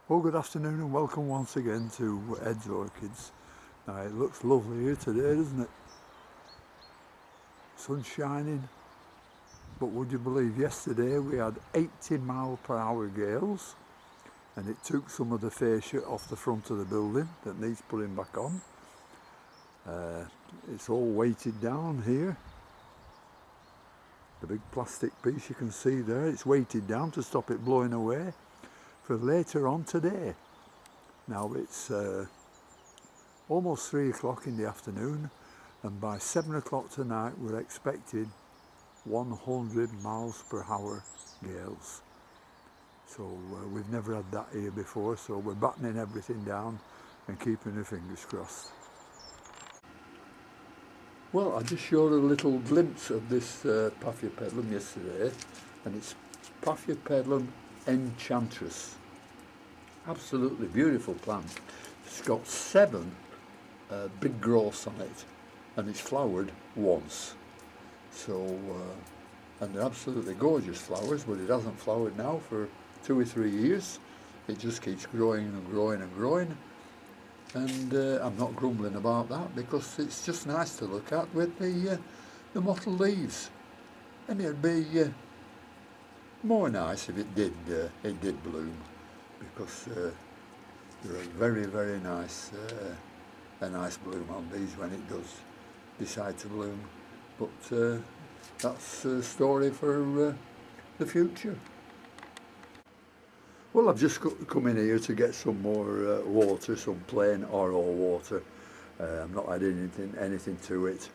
Well, good afternoon and welcome once again to Ed's Orchids. Now it looks lovely here today, doesn't it? Sun shining, but would you believe yesterday we had 80-mile-per-hour gales and it took some of the fascia off the front of the building that needs putting back on. It's all weighted down here. The big plastic piece you can see there, it's weighted down to stop it blowing away for later on today. Now it's almost 3 o'clock in the afternoon, and by 7 o'clock tonight we're expecting 100 miles per hour gales. So we've never had that here before, so we're battening everything down and keeping our fingers crossed. Well, I just showed a little glimpse of this Phalaenopsis yesterday, and it's Phalaenopsis enchantress. Absolutely beautiful plant. It's got 7 big growths on it, and it's flowered once. So, and they're absolutely gorgeous flowers, but it hasn't flowered now for 2 or 3 years. It just keeps growing and growing and growing. And I'm not grumbling about that because it's just nice to look at with the mottled leaves. And it'd be more nice if it did bloom, because they're a very, very nice a nice bloom on these when it does decide to bloom. But that's a story for the future. Well, I've just come in here to get some more water, some plain RO water. I'm not adding anything to it.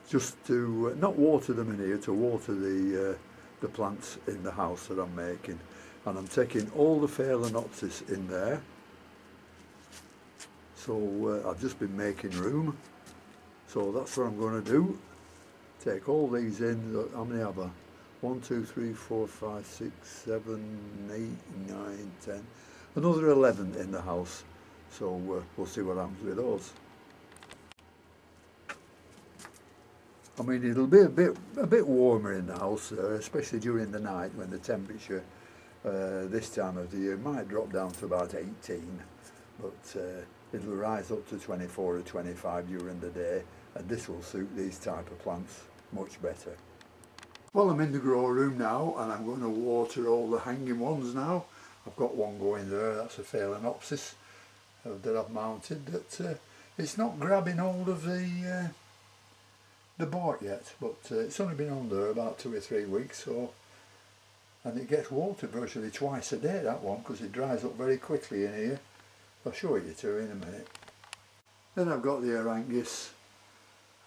Just to not water them in here, to water the plants in the house that I'm making. And I'm taking all the Phalaenopsis in there. So I've just been making room. So that's what I'm going to do. Take all these in. How many have I? 1, 2, 3, 4, 5, 6, 7, 8, 9, 10. Another 11 in the house. So we'll see what happens with those. I mean, it'll be a bit warmer in the house, especially during the night when the temperature this time of the year might drop down to about 18, but it'll rise up to 24 or 25 during the day, and this will suit these type of plants much better. Well, I'm in the grow room now, and I'm going to water all the hanging ones now. I've got one going there, that's a Phalaenopsis that I've mounted, that it's not grabbing hold of the bark yet, but it's only been on there about 2 or 3 weeks, so, and it gets watered virtually twice a day, that one, because it dries up very quickly in here. I'll show you two in a minute. Then I've got the Arangus,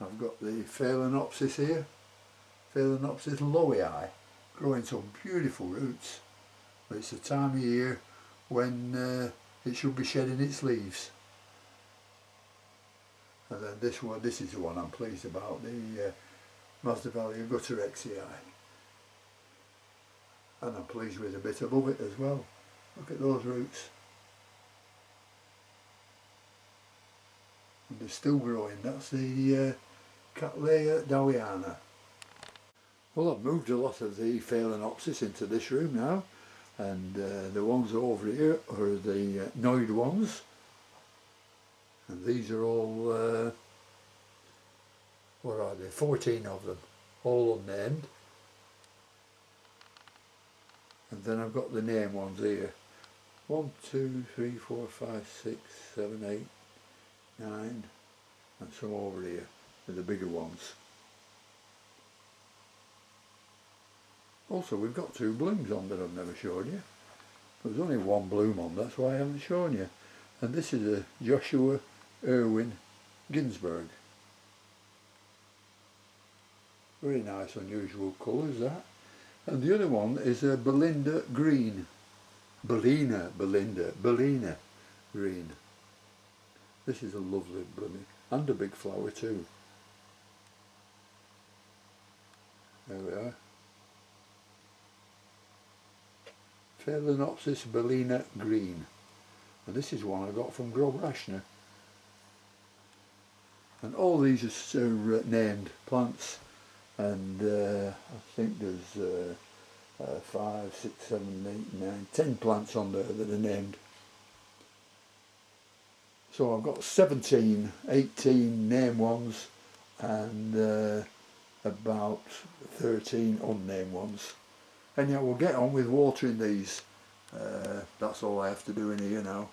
I've got the Phalaenopsis here, Phalaenopsis lowii, growing some beautiful roots. But it's the time of year when it should be shedding its leaves. And then this is the one I'm pleased about, the Masdevallia gutterexii. And I'm pleased with a bit above it as well. Look at those roots. And they're still growing. That's the Cattleya dowiana. Well, I've moved a lot of the Phalaenopsis into this room now, and the ones over here are the noid ones, and these are all, what are they, 14 of them, all unnamed. And then I've got the name ones here, 1, 2, 3, 4, 5, 6, 7, 8, 9, and some over here, the bigger ones. Also, we've got 2 blooms on that I've never shown you. There's only 1 bloom on, that's why I haven't shown you. And this is a Joshua Irwin Ginsberg. Very nice, unusual colours, that. And the other one is a Belinda green. Belinda green. This is a lovely blooming, and a big flower too. There we are. Phalaenopsis Belinda green. And this is one I got from Grob Rashner. And all these are named plants, and I think there's 5, 6, 7, 8, 9, 10 plants on there that are named. So I've got 17, 18 named ones and about 13 unnamed ones. And yeah, we'll get on with watering these. That's all I have to do in here now.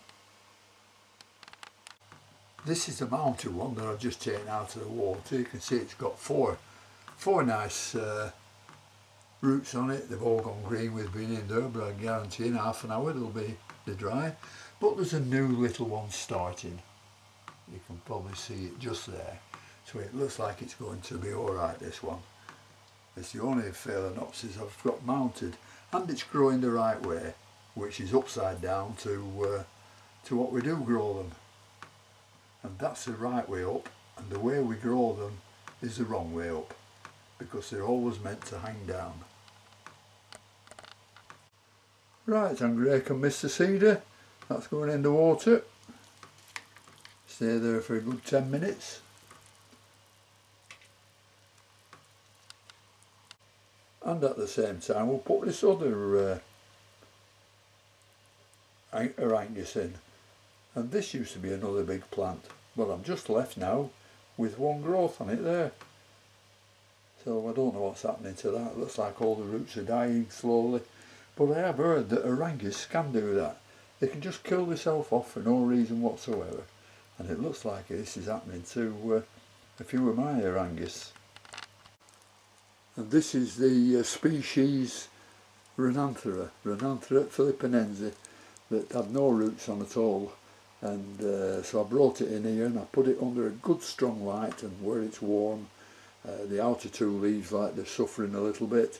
This is the mounted one that I've just taken out of the water. You can see it's got four nice roots on it. They've all gone green with being in there, but I guarantee in half an hour they'll be dry. But there's a new little one starting. You can probably see it just there. So it looks like it's going to be alright, this one. It's the only Phalaenopsis I've got mounted, and it's growing the right way, which is upside down to what we do grow them. And that's the right way up, and the way we grow them is the wrong way up, because they're always meant to hang down. Right, I'm going to rake and Mr. Cedar. That's going in the water. Stay there for a good 10 minutes. And at the same time we'll put this other Arangus in. And this used to be another big plant, but I'm just left now with one growth on it there. So I don't know what's happening to that. It looks like all the roots are dying slowly. But I have heard that Arangus can do that. They can just kill themselves off for no reason whatsoever. And it looks like this is happening to a few of my Arangus. And this is the species Renanthera Phalaenopsis, that had no roots on at all. And so I brought it in here and I put it under a good strong light, and where it's warm, the outer two leaves like they're suffering a little bit.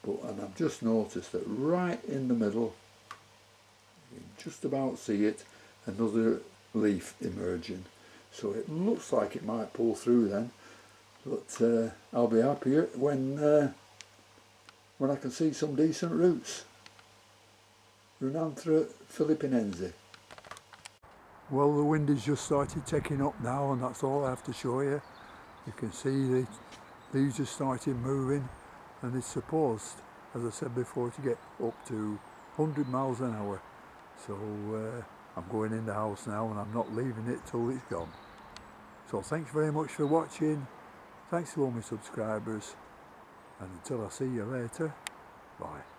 And I've just noticed that right in the middle, you can just about see it, another leaf emerging. So it looks like it might pull through then. But I'll be happier when I can see some decent roots. Renanthera Phalaenopsis. Well, the wind has just started taking up now, and that's all I have to show you. You can see the leaves have started moving, and it's supposed, as I said before, to get up to 100 miles an hour. So I'm going in the house now, and I'm not leaving it till it's gone. So thanks very much for watching. Thanks to all my subscribers, and until I see you later, bye.